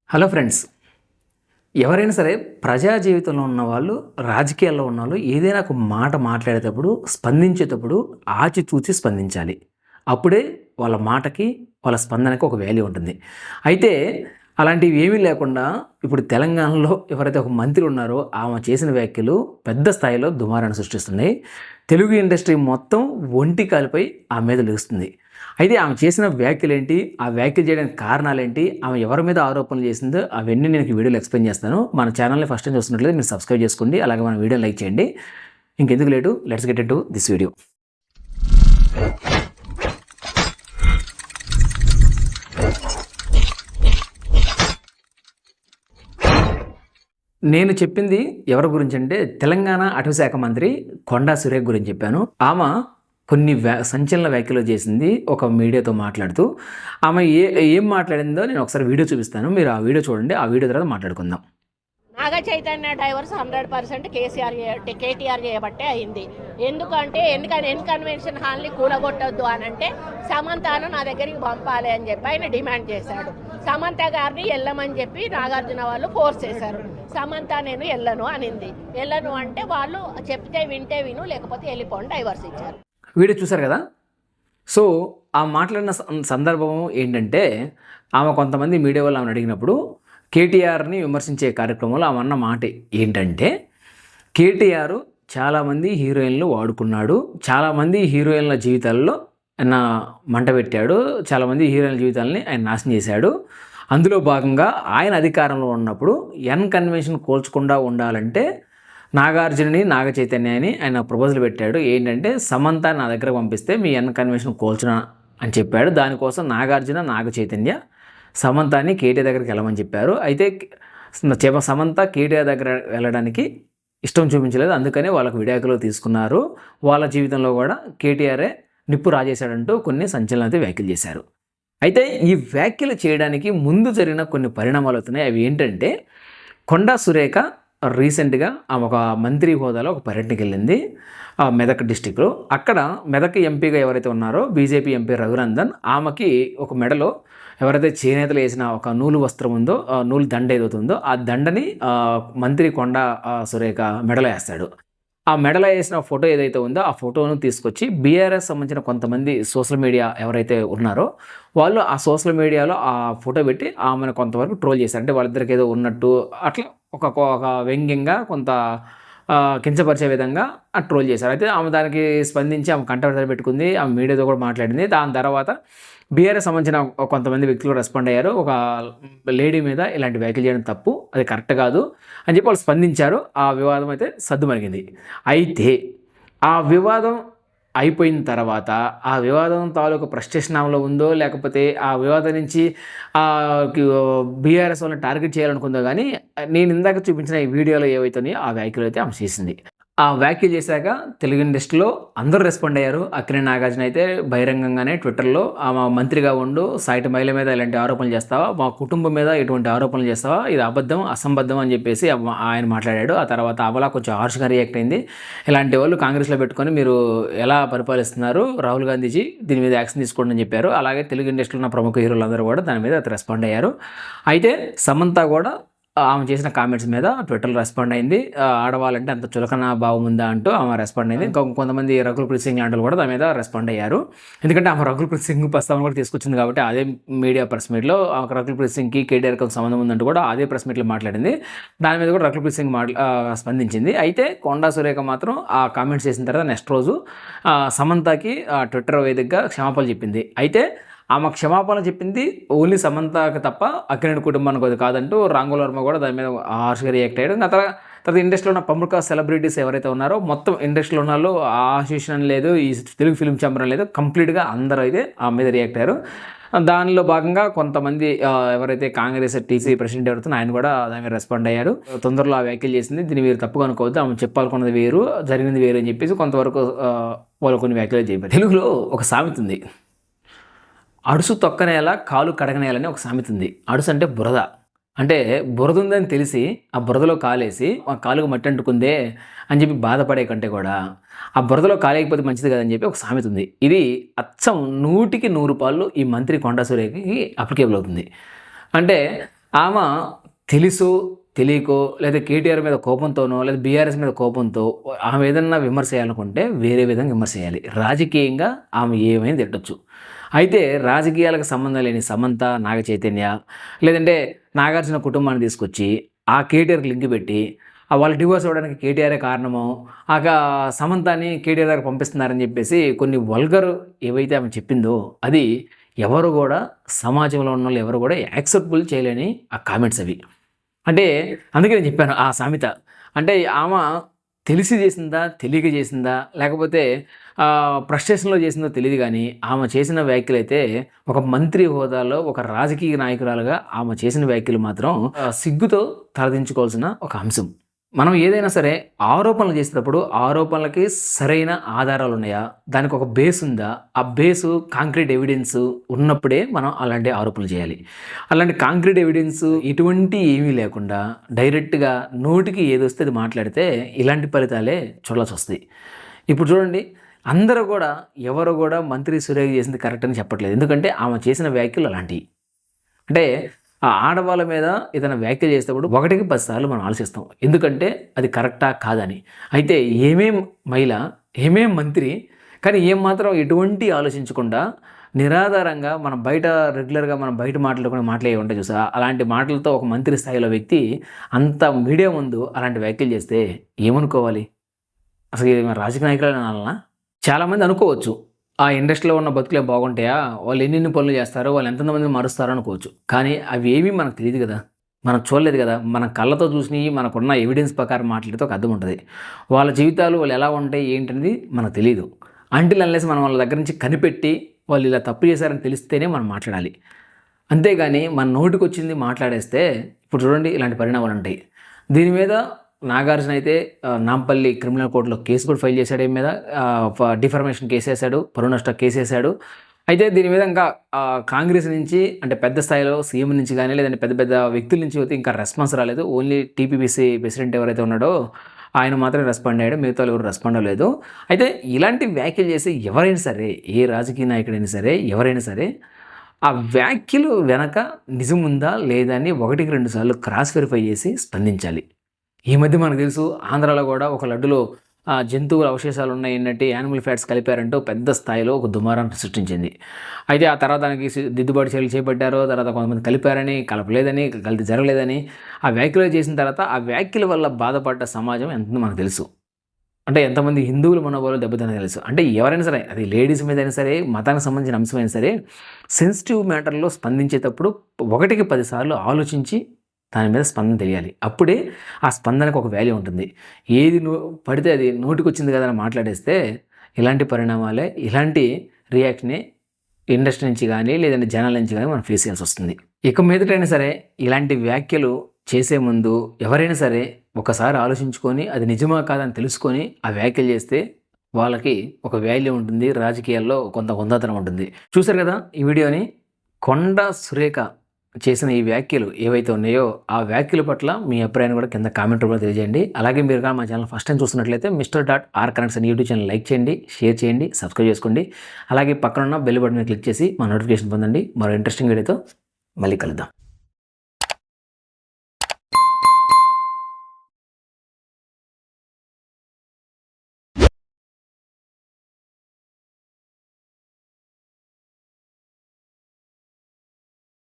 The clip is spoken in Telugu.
హలో ఫ్రెండ్స్, ఎవరైనా సరే ప్రజా జీవితంలో ఉన్నవాళ్ళు, రాజకీయాల్లో ఉన్నవాళ్ళు ఏదైనా ఒక మాట మాట్లాడేటప్పుడు, స్పందించేటప్పుడు ఆచితూచి స్పందించాలి. అప్పుడే వాళ్ళ మాటకి, వాళ్ళ స్పందనకి ఒక వాల్యూ ఉంటుంది. అయితే అలాంటివి ఏమీ లేకుండా ఇప్పుడు తెలంగాణలో ఎవరైతే ఒక మంత్రి ఉన్నారో ఆమె చేసిన వ్యాఖ్యలు పెద్ద స్థాయిలో దుమారాన్ని సృష్టిస్తున్నాయి. తెలుగు ఇండస్ట్రీ మొత్తం ఒంటి కాలిపై ఆమె మీద లేస్తుంది. అయితే ఆమె చేసిన వ్యాఖ్యలేంటి, ఆ వ్యాఖ్యలు చేయడానికి కారణాలేంటి, ఆమె ఎవరి మీద ఆరోపణలు చేసిందో అవన్నీ నేను ఈ వీడియోలో ఎక్స్‌ప్లెయిన్ చేస్తాను. మన ఛానల్‌ని ఫస్ట్ టైం చూస్తున్నట్లయితే మీరు సబ్స్క్రైబ్ చేసుకోండి. అలాగే మన వీడియోని లైక్ చేయండి. ఇంకెందుకు late, let's get into this video. నేను చెప్పింది ఎవరి గురించంటే తెలంగాణ అటవీశాఖ మంత్రి కొండా సురేఖ గురించి చెప్పాను. ఆమె కొన్ని సంచలన వ్యాఖ్యలు చేసింది ఒక మీడియాతో మాట్లాడుతూ. ఆమె ఏం మాట్లాడిందో నేను ఒకసారి వీడియో చూపిస్తాను. మీరు ఆ వీడియో చూడండి. ఆ వీడియో తర్వాత మాట్లాడుకుందాం. నాగ చైతన్య డైవర్స్ 100% కేటీఆర్ చేయబట్టే అయింది. ఎందుకంటే కన్వెన్షన్ హాల్ని కూలగొట్టొద్దు అని అంటే సమంతను నా దగ్గరికి పంపాలి అని చెప్పి ఆయన డిమాండ్ చేశాడు. సమంత గారిని వెళ్ళమని చెప్పి నాగార్జున వాళ్ళు ఫోర్స్ చేశారు. సమంత నేను వెళ్ళను అనింది. వెళ్ళను అంటే వాళ్ళు చెప్తే వింటే విను, లేకపోతే వెళ్ళిపోండి, డైవర్స్ ఇచ్చారు. వీడియో చూసారు కదా. సో ఆ మాట్లాడిన సందర్భం ఏంటంటే, ఆమె కొంతమంది మీడియా వాళ్ళు ఆమెను అడిగినప్పుడు కేటీఆర్ని విమర్శించే కార్యక్రమంలో ఆమె అన్న మాట ఏంటంటే, కేటీఆర్ చాలామంది హీరోయిన్లు వాడుకున్నాడు, చాలామంది హీరోయిన్ల జీవితాల్లో ఆయన మంట పెట్టాడు, చాలామంది హీరోయిన్ల జీవితాలని ఆయన నాశనం చేశాడు. అందులో భాగంగా ఆయన అధికారంలో ఉన్నప్పుడు కన్వెన్షన్ కోల్చకుండా ఉండాలంటే నాగార్జునని, నాగ చైతన్యాన్ని ఆయన ప్రపోజల్ పెట్టాడు. ఏంటంటే సమంత నా దగ్గర పంపిస్తే మీ కన్వెన్షన్ కోల్చునా అని చెప్పాడు. దానికోసం నాగార్జున, నాగ చైతన్య సమంతాని కేటీఆర్ దగ్గరికి వెళ్ళమని చెప్పారు. అయితే సమంత కేటీఆర్ దగ్గర వెళ్ళడానికి ఇష్టం చూపించలేదు. అందుకనే వాళ్ళకు విడాకులు తీసుకున్నారు. వాళ్ళ జీవితంలో కూడా కేటీఆరే నిప్పు రాజేశాడంటూ కొన్ని సంచలనాలు వ్యాఖ్యలు చేశారు. అయితే ఈ వ్యాఖ్యలు చేయడానికి ముందు జరిగిన కొన్ని పరిణామాలు అవుతున్నాయి. అవి ఏంటంటే, కొండా సురేఖ రీసెంట్గా ఆమె ఒక మంత్రి హోదాలో ఒక పర్యటనకి వెళ్ళింది మెదక్ డిస్టిక్లో. అక్కడ మెదక్ ఎంపీగా ఎవరైతే ఉన్నారో బీజేపీ ఎంపీ రఘునందన్, ఆమెకి ఒక మెడలో ఎవరైతే చేనేతలు వేసిన ఒక నూలు వస్త్రం ఉందో, నూలు దండ ఏదవుతుందో ఆ దండని మంత్రి కొండా సురేఖ మెడలో వేస్తాడు. ఆ మెడలో వేసిన ఫోటో ఏదైతే ఉందో ఆ ఫోటోను తీసుకొచ్చి బీఆర్ఎస్ సంబంధించిన కొంతమంది సోషల్ మీడియా ఎవరైతే ఉన్నారో వాళ్ళు ఆ సోషల్ మీడియాలో ఆ ఫోటో పెట్టి ఆమెను కొంతవరకు ట్రోల్ చేశారు. అంటే వాళ్ళిద్దరికి ఏదో ఉన్నట్టు అట్లా ఒక వ్యంగ్యంగా కొంత కించపరిచే విధంగా ట్రోల్ చేశారు. అయితే ఆమె దానికి స్పందించి ఆమె కంటవర్ పెట్టుకుంది, ఆమె మీడియాతో కూడా మాట్లాడింది. దాని తర్వాత బీఆర్ఎస్ సంబంధించిన కొంతమంది వ్యక్తులు రెస్పాండ్ అయ్యారు. ఒక లేడీ మీద ఇలాంటి వ్యాఖ్యలు చేయడం తప్పు, అది కరెక్ట్ కాదు అని చెప్పి వాళ్ళు స్పందించారు. ఆ వివాదం అయితే సద్దుమణిగింది. అయితే ఆ వివాదం అయిపోయిన తర్వాత ఆ వివాదం తాలూకు ఫ్రస్ట్రేషన్ ఆమెలో ఉందో, లేకపోతే ఆ వివాదం నుంచి బీఆర్ఎస్ వాళ్ళని టార్గెట్ చేయాలనుకుందో, కానీ నేను ఇందాక చూపించిన ఈ వీడియోలో ఏవైతున్నాయో ఆ వ్యాఖ్యలు అయితే ఆమె చేసింది. ఆ వ్యాఖ్యలు చేశాక తెలుగు ఇండస్ట్రీలో అందరూ రెస్పాండ్ అయ్యారు. అక్కినేని నాగార్జున అయితే బహిరంగంగానే ట్విట్టర్లో ఆమె మంత్రిగా ఉండు, సాటి మహిళ మీద ఇలాంటి ఆరోపణలు చేస్తావా, మా కుటుంబం మీద ఇటువంటి ఆరోపణలు చేస్తావా, ఇది అబద్ధం, అసంబద్ధం అని చెప్పేసి ఆయన మాట్లాడాడు. ఆ తర్వాత అమలా కొంచెం హార్ష్గా రియాక్ట్ అయింది. ఇలాంటి వాళ్ళు కాంగ్రెస్లో పెట్టుకొని మీరు ఎలా పరిపాలిస్తున్నారు, రాహుల్ గాంధీజీ దీని మీద యాక్షన్ తీసుకోండి అని చెప్పారు. అలాగే తెలుగు ఇండస్ట్రీలో ఉన్న ప్రముఖ హీరోలందరూ కూడా దాని మీద రెస్పాండ్ అయ్యారు. అయితే సమంత కూడా ఆమె చేసిన కామెంట్స్ మీద ట్విట్టర్లో రెస్పాండ్ అయింది. ఆడవాళ్ళంటే అంత చులకన భావం ఉందా అంటూ ఆమె రెస్పాండ్ అయింది. ఇంకా కొంతమంది రఘుల్ప్రీత్ సింగ్ లాంటి కూడా దాని మీద రెస్పాండ్ అయ్యారు. ఎందుకంటే ఆమె రఘుల్ప్రీత్ సింగ్ ప్రస్తావన కూడా తీసుకొచ్చింది కాబట్టి అదే మీడియా ప్రెస్ మీట్లో రఘుల్ప్రీత్ సింగ్కి కేటీఆర్కి సంబంధం ఉందంటూ కూడా అదే ప్రెస్ మీట్లో మాట్లాడింది. దాని మీద కూడా రఘుల్ప్రీత్ సింగ్ స్పందించింది. అయితే కొండా సురేఖ మాత్రం ఆ కామెంట్స్ చేసిన తర్వాత నెక్స్ట్ రోజు సమంతకి ట్విట్టర్ వేదికగా క్షమాపణలు చెప్పింది. అయితే ఆమె క్షమాపణ చెప్పింది ఓన్లీ సమంతకి తప్ప అక్కినేని కుటుంబానికి అది కాదంటూ రాంగోల్ వర్మ కూడా దాని మీద హార్ష్గా రియాక్ట్ అయ్యాడు. తర్వాత ఇండస్ట్రీలో ఉన్న ప్రముఖ సెలబ్రిటీస్ ఎవరైతే ఉన్నారో మొత్తం ఇండస్ట్రీలో ఉన్న వాళ్ళు అసోసియేషన్ లేదు, ఈ తెలుగు ఫిల్మ్ ఛాంబర్ లేదు, కంప్లీట్గా అందరూ అయితే ఆమె మీద రియాక్ట్ అయ్యారు. దానిలో భాగంగా కొంతమంది ఎవరైతే కాంగ్రెస్ టీసీ ప్రెసిడెంట్ ఎవరైతే ఆయన కూడా దాని మీద రెస్పాండ్ అయ్యారు. తొందరలో ఆ వ్యాఖ్యలు చేసింది, దీన్ని మీరు తప్పుగా అనుకోవద్దు, ఆమె చెప్పాలనుకున్నది వేరు, జరిగింది వేరు అని చెప్పేసి కొంతవరకు వాళ్ళు కొన్ని వ్యాఖ్యలు చెప్పారు. తెలుగులో ఒక సామెత ఉంది, అడుసు తొక్కనేలా కాలు కడగనేయాలని ఒక సామెత ఉంది. అడుసు అంటే బురద, అంటే బురద ఉందని తెలిసి ఆ బురదలో కాలేసి ఆ కాలుకు మట్టి అంటుకుందే అని చెప్పి బాధపడే కంటే కూడా ఆ బురదలో కాలేకపోతే మంచిది కదని చెప్పి ఒక సామెత ఉంది. ఇది అచ్చం 100కి 100 పాళ్ళు ఈ మంత్రి కొండా సురేఖకి అప్లికేబుల్ అవుతుంది. అంటే ఆమె తెలుసో తెలియకో లేదా కేటీఆర్ మీద కోపంతోనో లేదా బీఆర్ఎస్ మీద కోపంతో ఆమె ఏదన్నా విమర్శ చేయాలనుకుంటే వేరే విధంగా విమర్శ చేయాలి. రాజకీయంగా ఆమె ఏమైనా తిట్టొచ్చు. అయితే రాజకీయాలకు సంబంధం లేని సమంత, నాగ చైతన్య లేదంటే నాగార్జున కుటుంబాన్ని తీసుకొచ్చి ఆ కేటీఆర్కి లింక్ పెట్టి వాళ్ళు డివోర్స్ అవ్వడానికి కేటీఆరే కారణమో సమంతాని కేటీఆర్ దగ్గర పంపిస్తున్నారని చెప్పేసి కొన్ని వల్గర్ ఏవైతే ఆమె చెప్పిందో అది ఎవరు కూడా సమాజంలో ఉన్న వాళ్ళు ఎవరు కూడా యాక్సెప్టబుల్ చేయలేని ఆ కామెంట్స్ అవి. అంటే అందుకే నేను చెప్పాను ఆ సామెత. అంటే ఆమె తెలిసి చేసిందా, తెలియక చేసిందా, లేకపోతే ఫ్రస్ట్రేషన్లో చేసిందో తెలియదు, కానీ ఆమె చేసిన వ్యాఖ్యలు అయితే ఒక మంత్రి హోదాలో ఒక రాజకీయ నాయకురాలుగా ఆమె చేసిన వ్యాఖ్యలు మాత్రం సిగ్గుతో తలదించుకోవాల్సిన ఒక అంశం. మనం ఏదైనా సరే ఆరోపణలు చేసేటప్పుడు ఆరోపణలకి సరైన ఆధారాలు ఉన్నాయా, దానికి ఒక బేస్ ఉందా, ఆ బేసు కాంక్రీట్ ఎవిడెన్స్ ఉన్నప్పుడే మనం అలాంటి ఆరోపణలు చేయాలి. అలాంటి కాంక్రీట్ ఎవిడెన్స్ ఎటువంటి ఏమీ లేకుండా డైరెక్ట్గా నోటికి ఏదొస్తే అది మాట్లాడితే ఇలాంటి ఫలితాలే చూడాల్సి వస్తాయి. ఇప్పుడు చూడండి, అందరూ కూడా ఎవరు కూడా మంత్రి సురేఖ చేసింది కరెక్ట్ అని చెప్పట్లేదు. ఎందుకంటే ఆమె చేసిన వ్యాఖ్యలు అలాంటివి. అంటే ఆ ఆడవాళ్ళ మీద ఏదైనా వ్యాఖ్య చేసేటప్పుడు 1కి 10 సార్లు మనం ఆలోచిస్తాం, ఎందుకంటే అది కరెక్టా కాదని. అయితే ఏమేం మహిళ, ఏమేం మంత్రి, కానీ ఏమాత్రం ఎటువంటి ఆలోచించకుండా నిరాధారంగా మనం రెగ్యులర్గా మనం బయట మాట్లాడుకునే మాటలు ఏ ఉంటాయి చూసా, అలాంటి మాటలతో ఒక మంత్రి స్థాయిలో వ్యక్తి అంత మీడియా ముందు అలాంటి వ్యాఖ్యలు చేస్తే ఏమనుకోవాలి? అసలు ఇది మన రాజకీయ నాయకులు అనాలనా? చాలామంది అనుకోవచ్చు, ఆ ఇండస్ట్రీలో ఉన్న బతుకులే బాగుంటాయా, వాళ్ళు ఎన్ని పనులు చేస్తారో, వాళ్ళు ఎంతమంది మారుస్తారో అనుకోవచ్చు. కానీ అవి ఏమీ మనకు తెలియదు కదా, మనం చూడలేదు కదా. మన కళ్ళతో చూసి మనకున్న ఎవిడెన్స్ ప్రకారం మాట్లాడితే ఒక అర్థం ఉంటుంది. వాళ్ళ జీవితాలు వాళ్ళు ఎలా ఉంటాయి ఏంటనేది మనకు తెలియదు. అంటిల్ అన్లెస్ మనం వాళ్ళ దగ్గర నుంచి కనిపెట్టి వాళ్ళు ఇలా తప్పు చేశారని తెలిస్తేనే మనం మాట్లాడాలి. అంతేగాని మన నోటికి వచ్చింది మాట్లాడేస్తే ఇప్పుడు చూడండి ఇలాంటి పరిణామాలు ఉంటాయి. దీని మీద నాగార్జున అయితే నాంపల్లి క్రిమినల్ కోర్టులో కేసు కూడా ఫైల్ చేశాడు. ఏం మీద డిఫర్మేషన్ కేసు వేశాడు, పరువు నష్ట కేసు వేశాడు. అయితే దీని మీద ఇంకా కాంగ్రెస్ నుంచి అంటే పెద్ద స్థాయిలో సీఎం నుంచి కానీ లేదంటే పెద్ద పెద్ద వ్యక్తుల నుంచి అయితే ఇంకా రెస్పాన్స్ రాలేదు. ఓన్లీ టీపీపీసీ ప్రెసిడెంట్ ఎవరైతే ఉన్నాడో ఆయన మాత్రమే రెస్పాండ్ అయ్యాడు, మిగతా ఎవరు రెస్పాండ్ అవ్వలేదు. అయితే ఇలాంటి వ్యాఖ్యలు చేసి ఎవరైనా సరే, ఏ రాజకీయ నాయకుడైనా సరే, ఎవరైనా సరే ఆ వ్యాఖ్యలు వెనక నిజం ఉందా లేదా అని 1కి 2 సార్లు క్రాస్ వెరిఫై చేసి స్పందించాలి. ఈ మధ్య మనకు తెలుసు, ఆంధ్రాలో కూడా ఒక లడ్డులో జంతువుల అవశేషాలు ఉన్నాయన్నట్టు యానిమల్ ఫ్యాట్స్ కలిపారంటూ పెద్ద స్థాయిలో ఒక దుమారాన్ని సృష్టించింది. అయితే ఆ తర్వాత దానికి దిద్దుబాటు చర్యలు చేపట్టారు. తర్వాత కొంతమంది కలిపారని, కలపలేదని, కల్తీ జరగలేదని ఆ వ్యాఖ్యలు చేసిన తర్వాత ఆ వ్యాఖ్యల వల్ల బాధపడ్డ సమాజం ఎంత మనకు తెలుసు. అంటే ఎంతమంది హిందువుల మనోభావాలు దెబ్బతిన్నా తెలుసు. అంటే ఎవరైనా సరే, అది లేడీస్ మీద అయినా సరే, మతానికి సంబంధించిన అంశమైనా సరే, సెన్సిటివ్ మ్యాటర్లో స్పందించేటప్పుడు 1కి 10 సార్లు ఆలోచించి దాని మీద స్పందన తెలియాలి. అప్పుడే ఆ స్పందనకు ఒక వాల్యూ ఉంటుంది. ఏది పడితే అది నోటికి వచ్చింది కదా అని మాట్లాడేస్తే ఇలాంటి పరిణామాలే, ఇలాంటి రియాక్షనే ఇండస్ట్రీ నుంచి కానీ లేదంటే జనాల నుంచి కానీ మనం ఫేస్ చేయాల్సి వస్తుంది. ఇక మీదటైనా సరే ఇలాంటి వ్యాఖ్యలు చేసే ముందు ఎవరైనా సరే ఒకసారి ఆలోచించుకొని అది నిజమా కాదని తెలుసుకొని ఆ వ్యాఖ్యలు చేస్తే వాళ్ళకి ఒక వాల్యూ ఉంటుంది, రాజకీయాల్లో కొంత హుందాతనం ఉంటుంది. చూసారు కదా ఈ వీడియోని. కొండ సురేఖ చేసిన ఈ వ్యాఖ్యలు ఏవైతే ఉన్నాయో ఆ వ్యాఖ్యల పట్ల మీ అభిప్రాయాన్ని కూడా కింద కామెంట్ రూపంలో తెలియజేయండి. అలాగే మీరు కానీ మా ఛానల్ ఫస్ట్ టైం చూస్తున్నట్లయితే Mr.R Connects అని యూట్యూబ్ ఛానల్ లైక్ చేయండి, షేర్ చేయండి, సబ్స్క్రైబ్ చేసుకోండి. అలాగే పక్కన ఉన్న బెల్ బటన్ మీద క్లిక్ చేసి మా నోటిఫికేషన్ పొందండి. మరో ఇంట్రెస్టింగ్ వీడియోతో మళ్ళీ కలుద్దాం.